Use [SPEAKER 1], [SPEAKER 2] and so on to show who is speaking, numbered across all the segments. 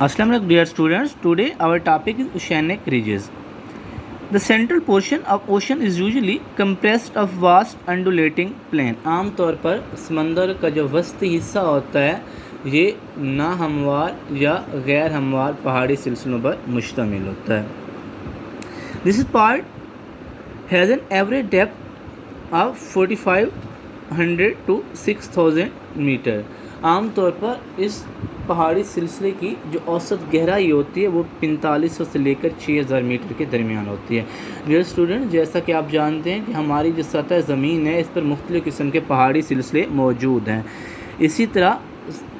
[SPEAKER 1] Assalamu alaikum dear students. Today our topic is oceanic ridges. The central portion of ocean is usually compressed of vast undulating plain. आम तौर पर समंदर का जो वस्ती हिस्सा होता है ये ना हमवार या गैर हमवार पहाड़ी सिलसिलों पर मुश्तमिल होता है. This part has an average depth of 4500 to 6000 metre. आम तौर पर इस पहाड़ी सिलसिले की जो औसत गहराई होती है वो 4500 से लेकर 6000 मीटर के दरमियान होती है. डियर स्टूडेंट, जैसा कि आप जानते हैं कि हमारी जो सतह ज़मीन है इस पर मुख्तलिफ़ किस्म के पहाड़ी सिलसिले मौजूद हैं. इसी तरह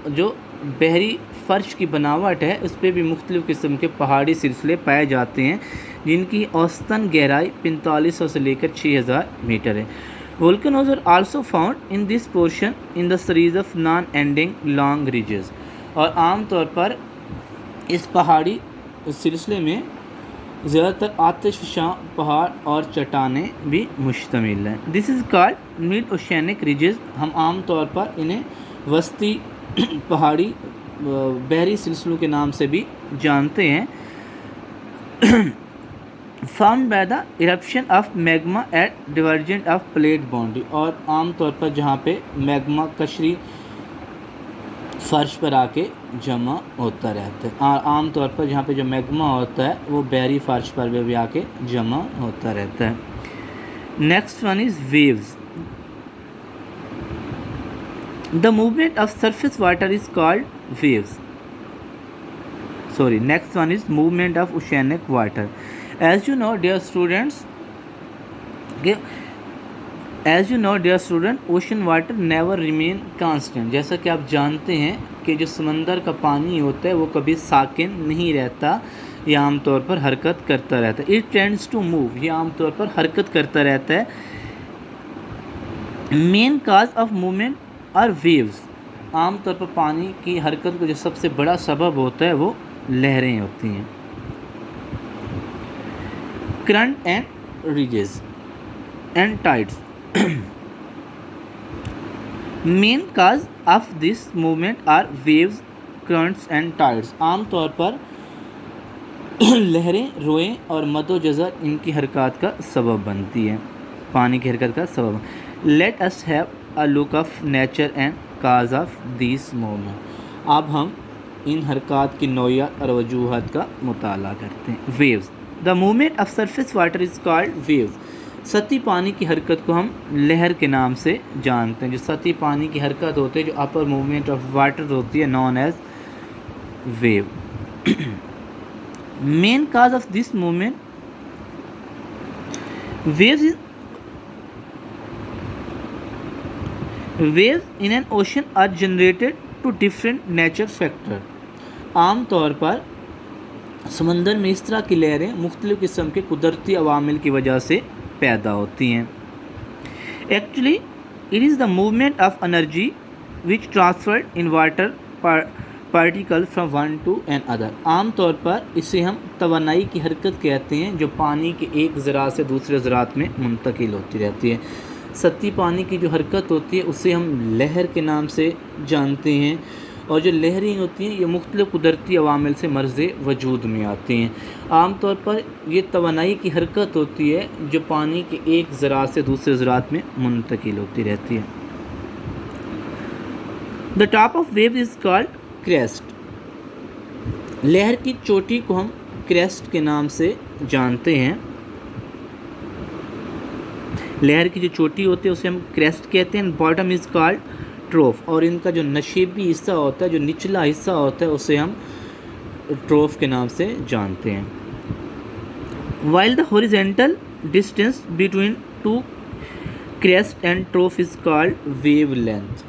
[SPEAKER 1] जो बहरी फ़र्श की बनावट है उस पर भी मुख्तलिफ़ किस्म के पहाड़ी सिलसिले पाए जाते हैं जिनकी औसतन गहराई 4500 से लेकर 6000 मीटर है. Volcanoes are also found in this portion in the series of non-ending long ridges. और आम तौर पर इस पहाड़ी सिलसिले में ज़्यादातर आतिशफ़शां पहाड़ और चट्टानें भी मुश्तमिल हैं. This is called mid oceanic ridges. हम आम तौर पर इन्हें वस्ती पहाड़ी बहरी सिलसिलों के नाम से भी जानते हैं. Found by the eruption of magma at divergent of plate boundary. और आम तौर पर जहाँ पे मैग्मा कशरी फ़र्श पर आके जमा होता रहता है. और आम तौर पर जहाँ पे जो मैग्मा होता है वो बहरी फ़र्श पर भी आके जमा होता रहता है. Next one is waves. The movement of surface water is called waves. Next one is movement of oceanic water. As you know, dear students, ocean water never remain constant. जैसा कि आप जानते हैं कि जो समंदर का पानी होता है वो कभी साकिन नहीं रहता, ये आम तौर पर हरकत करता रहता है. It tends to move. ये आम तौर पर हरकत करता रहता है. Main cause of movement are waves. आम तौर पर पानी की हरकत का जो सबसे बड़ा सबब होता है वो लहरें होती हैं. Current and ridges and tides. Main cause of this movement are waves, currents and tides. आम तौर पर लहरें, रोएं और मदोजज़र इनकी हरकत का सबब बनती है, पानी की हरकत का सबब. Let us have a look of nature and cause of this movement. अब हम इन हरकत की नौइयत और वजूहत का मुताला करते हैं. Waves. The movement of surface water is called waves. सतही पानी की हरकत को हम लहर के नाम से जानते हैं. जो सतही पानी की हरकत होती है, जो अपर मूवमेंट ऑफ वाटर होती है, known as wave. Main cause of this movement waves in an ocean are generated to different nature factor. आम तौर पर समंदर में इस तरह की लहरें मुख्तलिफ़ किस्म के कुदरती अवामिल की वजह से पैदा होती हैं. Actually it is the movement of energy which transferred in water particle from one to another. आम तौर पर इसे हम तवानाई की हरकत कहते हैं जो पानी के एक ज़रात से दूसरे ज़रात में मुंतकिल होती रहती है. सतही पानी की जो हरकत होती है उसे हम लहर के नाम से जानते हैं. और जो लहरें होती हैं ये मुख्तलिफ़ कुदरती अवामिल से मर्ज़ वजूद में आती हैं. आम तौर पर ये तवानाई की हरकत होती है जो पानी के एक ज़रात से दूसरे ज़रात में मुंतकिल होती रहती है. The top of wave is called crest. लहर की चोटी को हम क्रेस्ट के नाम से जानते हैं. लहर की जो चोटी होती है उसे हम क्रेस्ट कहते हैं. Bottom is called trough. और इनका जो नशीबी हिस्सा होता है, जो निचला हिस्सा होता है, उसे हम ट्रोफ के नाम से जानते हैं. While the horizontal distance between two crest and trough is called wavelength.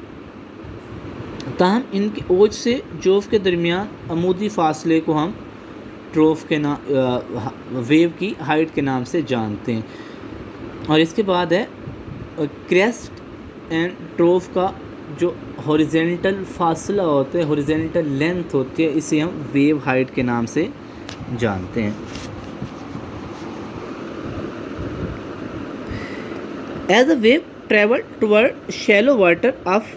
[SPEAKER 1] ताहम इनके ओज से जोफ के दरमियान अमूदी फासले को हम ट्रोफ के नाम वेव की हाइट के नाम से जानते हैं. और इसके बाद है क्रेस्ट एंड ट्रोफ का जो हॉरिजेंटल फासला होता है, हॉरिजेंटल लेंथ होती है, इसे हम वेव हाइट के नाम से जानते हैं. As a wave travel toward shallow water of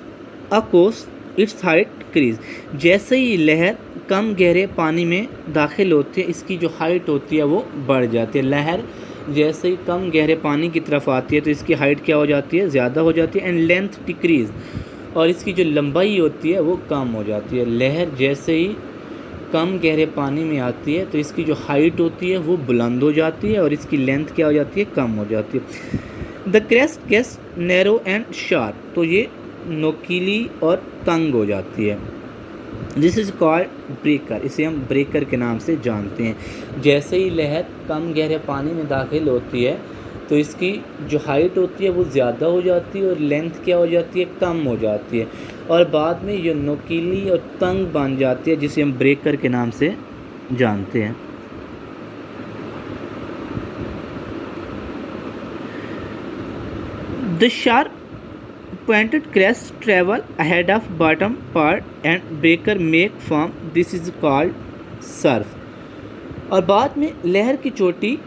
[SPEAKER 1] a coast its height crease, जैसे ही लहर कम गहरे पानी में दाखिल होती है इसकी जो हाइट होती है वो बढ़ जाती है। लहर जैसे ही कम गहरे पानी की तरफ आती है तो इसकी हाइट क्या हो जाती है, ज़्यादा हो जाती है। एंड लेंथ डिक्रीज, और इसकी जो लंबाई होती है वो कम हो जाती है। लहर जैसे ही कम गहरे पानी में आती है तो इसकी जो हाइट होती है वो बुलंद हो जाती है और इसकी लेंथ क्या हो जाती है, कम हो जाती है। The crest gets narrow and sharp, तो ये नोकीली और तंग हो जाती है। दिस इज़ कॉल्ड ब्रेकर, इसे हम ब्रेकर के नाम से जानते हैं। जैसे ही लहर कम गहरे पानी में दाखिल होती है तो इसकी जो हाइट होती है वो ज़्यादा हो जाती है और लेंथ क्या हो जाती है, कम हो जाती है, और बाद में ये नोकीली और तंग बन जाती है जिसे हम ब्रेकर के नाम से जानते हैं। The sharp pointed crest travel ahead of bottom part and breaker make form, this is called surf। और बाद में लहर की चोटी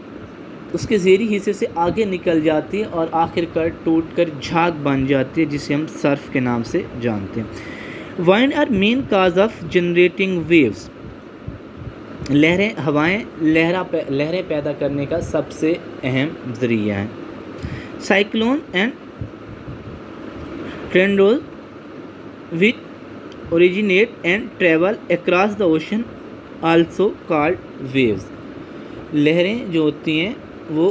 [SPEAKER 1] उसके ज़ेरी हिस्से से आगे निकल जाती है और आखिरकार टूटकर झाग बन जाती है जिसे हम सर्फ के नाम से जानते हैं। Wind are main cause of generating waves, लहरें हवाएं लहरें पैदा करने का सबसे अहम ज़रिया है। Cyclone and tornadoes which originate and travel across the ocean also called waves, लहरें जो होती हैं वो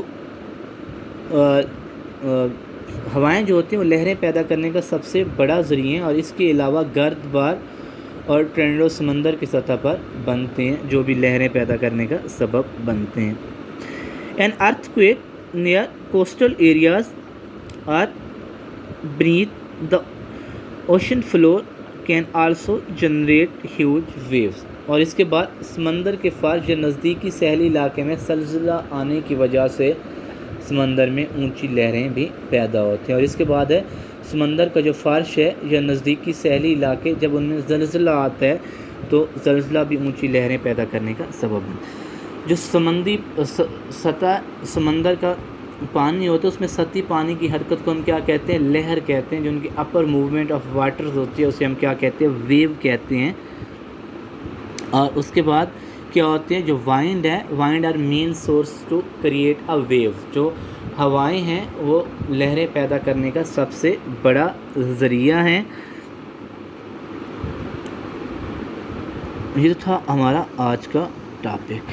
[SPEAKER 1] हवाएं जो होती हैं वो लहरें पैदा करने का सबसे बड़ा ज़रिया है, और इसके अलावा गर्द बार और टर्नेडो समंदर की सतह पर बनते हैं जो भी लहरें पैदा करने का सबब बनते हैं। An earthquake near coastal areas or beneath the ocean floor can also generate huge waves, और इसके बाद समंदर के फर्श या नज़दीकी सहली इलाके में सलसला आने की वजह से समंदर में ऊंची लहरें भी पैदा होती हैं। और इसके बाद है समंदर का जो फर्श है या नज़दीकी सहली इलाके, जब उनमें ज़लज़ला आता है तो ज़लज़ला भी ऊंची लहरें पैदा करने का सबब है। जो सतह समंदर का पानी होता है उसमें सतही पानी की हरकत को हम क्या कहते हैं, लहर कहते हैं। जो उनकी अपर मूवमेंट ऑफ वाटर होती है उसे हम क्या कहते हैं, वेव कहते हैं। और उसके बाद क्या होते हैं, जो वाइंड है, wind are main source to create a wave, जो हवाएं हैं वो लहरें पैदा करने का सबसे बड़ा ज़रिया है। ये था हमारा आज का टॉपिक।